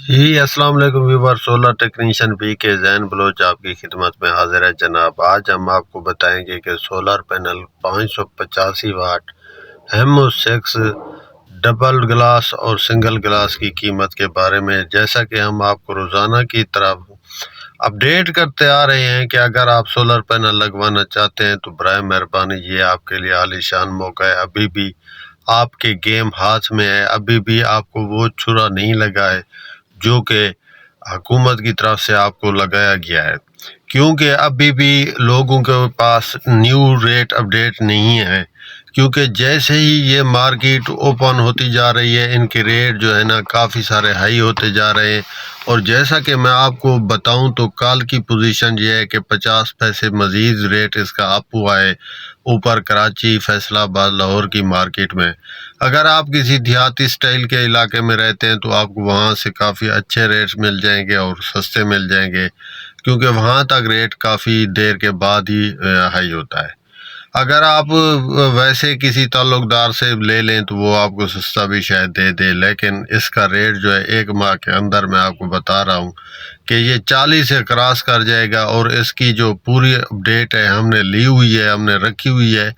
جی السلام علیکم ویور، solar technician پی کے زین بلوچ آپ کی خدمت میں حاضر ہے جناب۔ آج ہم آپ کو بتائیں گے کہ solar panel 585 what M6 double glass اور سنگل گلاس کی قیمت کے بارے میں، جیسا کہ ہم آپ کو روزانہ کی طرح اپڈیٹ کرتے آ رہے ہیں کہ اگر آپ سولر پینل لگوانا چاہتے ہیں تو برائے مہربانی یہ آپ کے لیے عالیشان موقع ہے۔ ابھی بھی آپ کے گیم ہاتھ میں ہے، ابھی بھی آپ کو وہ چھرا نہیں لگا ہے جو کہ حکومت کی طرف سے آپ کو لگایا گیا ہے، کیونکہ ابھی بھی لوگوں کے پاس نیو ریٹ اپڈیٹ نہیں ہے، کیونکہ جیسے ہی یہ مارکیٹ اوپن ہوتی جا رہی ہے ان کے ریٹ جو ہے نا کافی سارے ہائی ہوتے جا رہے ہیں۔ اور جیسا کہ میں آپ کو بتاؤں تو کل کی پوزیشن یہ ہے کہ 50 پیسے مزید ریٹ اس کا اپ ہوا ہے اوپر کراچی، فیصل آباد، لاہور کی مارکیٹ میں۔ اگر آپ کسی دیہاتی سٹائل کے علاقے میں رہتے ہیں تو آپ کو وہاں سے کافی اچھے ریٹس مل جائیں گے اور سستے مل جائیں گے، کیونکہ وہاں تک ریٹ کافی دیر کے بعد ہی ہائی ہوتا ہے۔ اگر آپ ویسے کسی تعلق دار سے لے لیں تو وہ آپ کو سستا بھی شاید دے دے، لیکن اس کا ریٹ جو ہے ایک ماہ کے اندر میں آپ کو بتا رہا ہوں کہ یہ 40 سے کراس کر جائے گا، اور اس کی جو پوری اپڈیٹ ہے ہم نے لی ہوئی ہے، ہم نے رکھی ہوئی ہے۔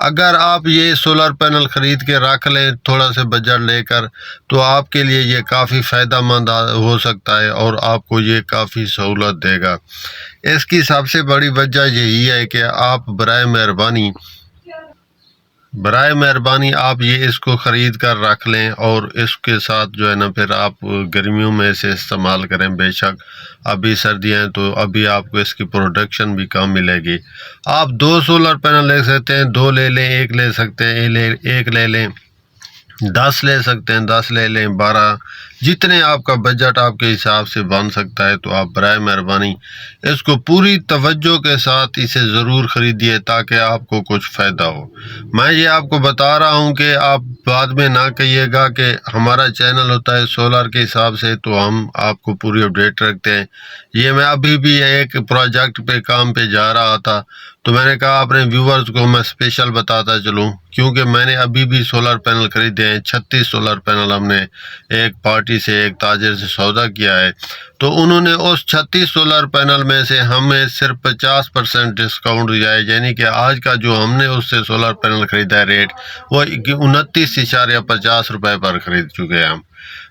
اگر آپ یہ سولر پینل خرید کے رکھ لیں تھوڑا سا بجٹ لے کر تو آپ کے لیے یہ کافی فائدہ مند ہو سکتا ہے اور آپ کو یہ کافی سہولت دے گا۔ اس کی سب سے بڑی وجہ یہی ہے کہ آپ برائے مہربانی آپ یہ اس کو خرید کر رکھ لیں، اور اس کے ساتھ جو ہے نا پھر آپ گرمیوں میں اسے استعمال کریں۔ بے شک ابھی سردیاں ہیں تو ابھی آپ کو اس کی پروڈکشن بھی کم ملے گی۔ آپ 2 سولر پینل لے سکتے ہیں، 2 لے لیں، 1 لے سکتے ہیں، 1 لے لیں، 10 لے سکتے ہیں، 10 لے لیں، 12، جتنے آپ کا بجٹ آپ کے حساب سے بن سکتا ہے تو آپ برائے مہربانی اس کو پوری توجہ کے ساتھ اسے ضرور خریدیے تاکہ آپ کو کچھ فائدہ ہو۔ میں یہ آپ کو بتا رہا ہوں کہ آپ بعد میں نہ کہیے گا کہ ہمارا چینل ہوتا ہے سولر کے حساب سے تو ہم آپ کو پوری اپڈیٹ رکھتے ہیں۔ یہ میں ابھی بھی ایک پروجیکٹ پہ کام پہ جا رہا تھا تو میں نے کہا اپنے ویورز کو میں اسپیشل بتاتا چلوں، کیونکہ میں نے ابھی بھی سولر پینل خریدے ہیں۔ 36 سولر پینل ہم نے ایک پارٹی سے، ایک تاجر سے سودا کیا ہے، تو انہوں نے اس 36 سولر پینل میں سے ہمیں صرف 50% ڈسکاؤنٹ دیا ہے، یعنی کہ آج کا جو ہم نے اس سے سولر پینل خریدا ہے ریٹ وہ 29.50 روپے پر خرید چکے ہیں ہم۔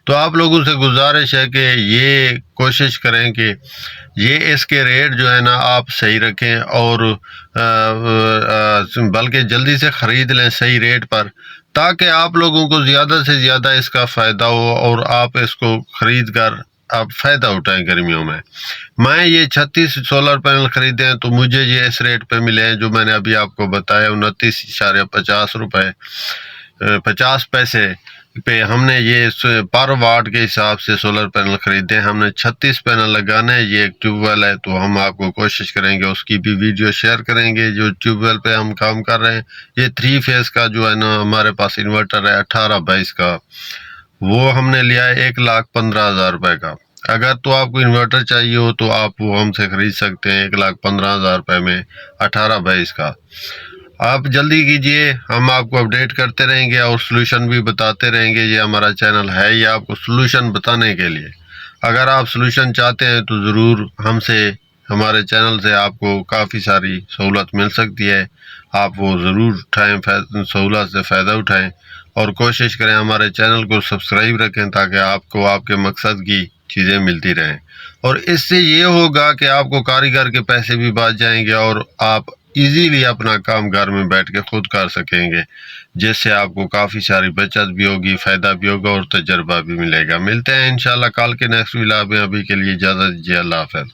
تو آپ لوگوں سے گزارش ہے کہ یہ کوشش کریں کہ یہ اس کے ریٹ جو ہے نا آپ صحیح رکھیں، اور بلکہ جلدی سے خرید لیں صحیح ریٹ پر، تاکہ آپ لوگوں کو زیادہ سے زیادہ اس کا فائدہ ہو اور آپ اس کو خرید کر آپ فائدہ اٹھائیں گرمیوں میں۔ میں یہ 36 سولر پینل خریدے ہیں تو مجھے یہ اس ریٹ پہ ملے ہیں جو میں نے ابھی آپ کو بتایا، 29.50 روپے 50 پیسے پہ ہم نے یہ پر واٹ کے حساب سے سولر پینل خریدے ہیں۔ ہم نے 36 پینل لگانے ہیں، یہ ایک ٹیوب ویل ہے تو ہم آپ کو کوشش کریں گے اس کی بھی ویڈیو شیئر کریں گے۔ جو ٹیوب ویل پہ ہم کام کر رہے ہیں یہ 3 فیز کا جو ہے نا ہمارے پاس انورٹر ہے 1822 کا، وہ ہم نے لیا ہے 1,15,000 روپے کا۔ اگر تو آپ کو انورٹر چاہیے ہو تو آپ وہ ہم سے خرید سکتے ہیں 1,15,000 روپے میں 1822 کا۔ آپ جلدی کیجئے، ہم آپ کو اپڈیٹ کرتے رہیں گے اور سلوشن بھی بتاتے رہیں گے۔ یہ ہمارا چینل ہے یہ آپ کو سلوشن بتانے کے لیے۔ اگر آپ سلوشن چاہتے ہیں تو ضرور ہمارے چینل سے آپ کو کافی ساری سہولت مل سکتی ہے، آپ وہ ضرور اٹھائیں، سہولت سے فائدہ اٹھائیں، اور کوشش کریں ہمارے چینل کو سبسکرائب رکھیں تاکہ آپ کو آپ کے مقصد کی چیزیں ملتی رہیں۔ اور اس سے یہ ہوگا کہ آپ کو کاریگر کے پیسے بھی بچ جائیں گے اور آپ ایزیلی اپنا کام گھر میں بیٹھ کے خود کر سکیں گے، جس سے آپ کو کافی ساری بچت بھی ہوگی، فائدہ بھی ہوگا اور تجربہ بھی ملے گا۔ ملتے ہیں انشاءاللہ کل کے نیکسٹ ولاگ میں، ابھی کے لیے اجازت دیجیے، اللہ حافظ۔